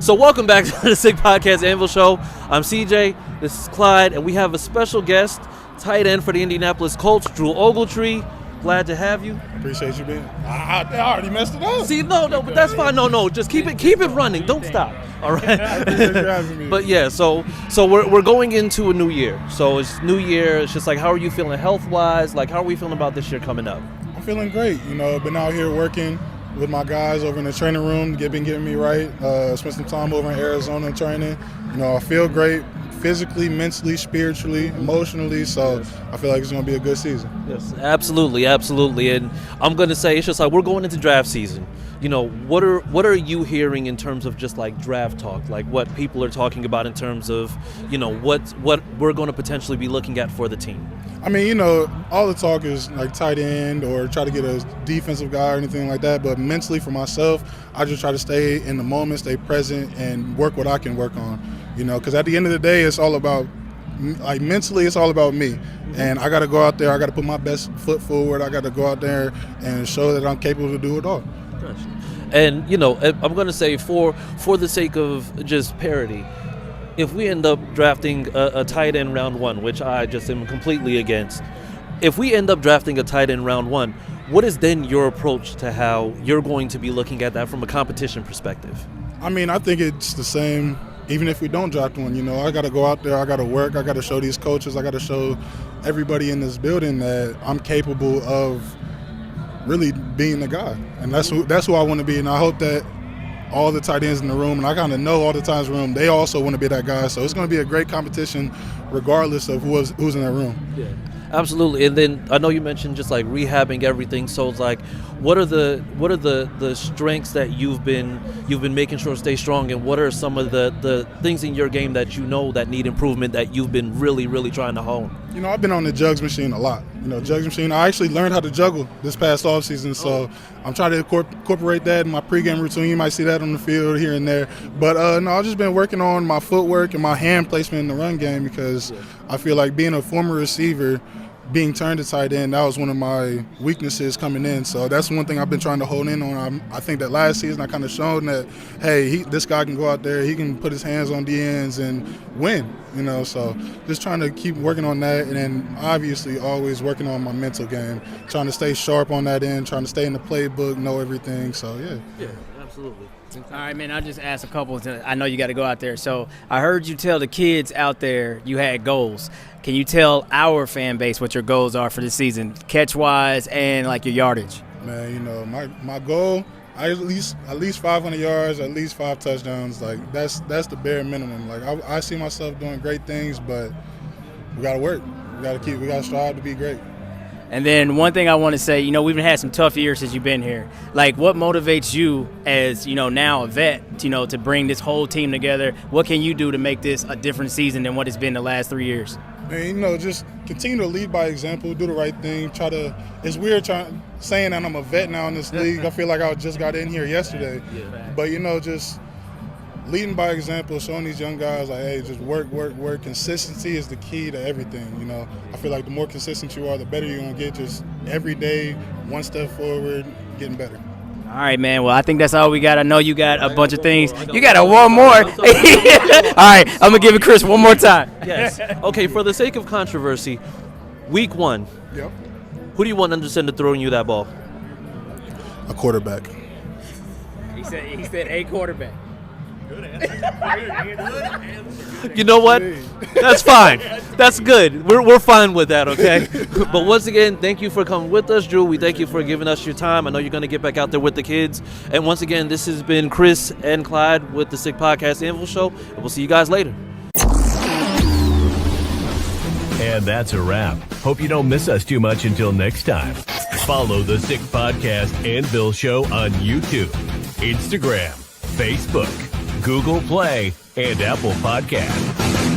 So welcome back to the Sick Podcast Anvil Show. I'm CJ, this is Clyde, and we have a special guest, tight end for the Indianapolis Colts, Drew Ogletree. Glad to have you. Appreciate you being. I already messed it up. See, no, but that's fine. No, just keep it running. Don't stop. All right. But yeah, so we're going into a new year. So it's new year. It's just like, how are you feeling health wise? Like, how are we feeling about this year coming up? I'm feeling great. Been out here working with my guys over in the training room, been getting me right. Spent some time over in Arizona training. I feel great physically, mentally, spiritually, emotionally. So I feel like it's going to be a good season. Yes, absolutely. And I'm going to say it's just like we're going into draft season. What are you hearing in terms of just like draft talk, like what people are talking about in terms of, what we're going to potentially be looking at for the team? I mean, all the talk is like tight end or try to get a defensive guy or anything like that. But mentally for myself, I just try to stay in the moment, stay present, and work what I can work on. Because at the end of the day, it's all about, like mentally, it's all about me. And I got to go out there. I got to put my best foot forward. I got to go out there and show that I'm capable to do it all. And, I'm going to say for the sake of just parity, if we end up drafting a tight end round one, which I just am completely against, if we end up drafting a tight end round one, what is then your approach to how you're going to be looking at that from a competition perspective? I mean, I think it's the same even if we don't draft one. I got to go out there, I got to work, I got to show these coaches, I got to show everybody in this building that I'm capable of really being the guy. And that's who I want to be. And I hope that all the tight ends in the room, and I kind of know all the tight ends in the room, they also want to be that guy. So it's going to be a great competition regardless of who's in that room. Yeah, absolutely. And then I know you mentioned just like rehabbing everything. So it's like, what are the strengths that you've been making sure stay strong, and what are some of the things in your game that that need improvement that you've been really, really trying to hone? I've been on the jugs machine a lot. Jugs machine. I actually learned how to juggle this past offseason, so I'm trying to incorporate that in my pregame routine. You might see that on the field here and there. But no, I've just been working on my footwork and my hand placement in the run game because I feel like being a former receiver, being turned to tight end, that was one of my weaknesses coming in. So that's one thing I've been trying to hold in on. I think that last season I kind of shown that, hey, this guy can go out there, he can put his hands on the ends and win. So just trying to keep working on that, and then obviously always working on my mental game, trying to stay sharp on that end, trying to stay in the playbook, know everything. So yeah, absolutely. All right, man, I'll just ask a couple. I know you got to go out there. So I heard you tell the kids out there you had goals. Can you tell our fan base what your goals are for this season, catch-wise and like your yardage? Man, my goal, at least 500 yards, at least 5 touchdowns. Like that's the bare minimum. Like I see myself doing great things, but we got to work. We got to strive to be great. And then one thing I want to say, we've had some tough years since you've been here. Like, what motivates you as, now a vet, to bring this whole team together? What can you do to make this a different season than what it's been the last 3 years? Man, just continue to lead by example, do the right thing. It's weird saying that I'm a vet now in this league. I feel like I just got in here yesterday. Yeah. But, just leading by example, showing these young guys like, hey, just work. Consistency is the key to everything. I feel like the more consistent you are, the better you're going to get. Just every day, one step forward, getting better. All right, man. Well, I think that's all we got. I know you got a bunch of things. You got one more. All right, I'm going to give it Chris one more time. Yes. Okay, for the sake of controversy, week 1. Yep. Who do you want to send to throwing you that ball? A quarterback. He said a quarterback. Good answer. You know what? That's fine. That's good. We're fine with that, okay? But once again, thank you for coming with us, Drew. We thank you for giving us your time. I know you're going to get back out there with the kids. And once again, this has been Chris and Clyde with the Sick Podcast Anvil Show. And we'll see you guys later. And that's a wrap. Hope you don't miss us too much until next time. Follow the Sick Podcast Anvil Show on YouTube, Instagram, Facebook, Google Play, and Apple Podcasts.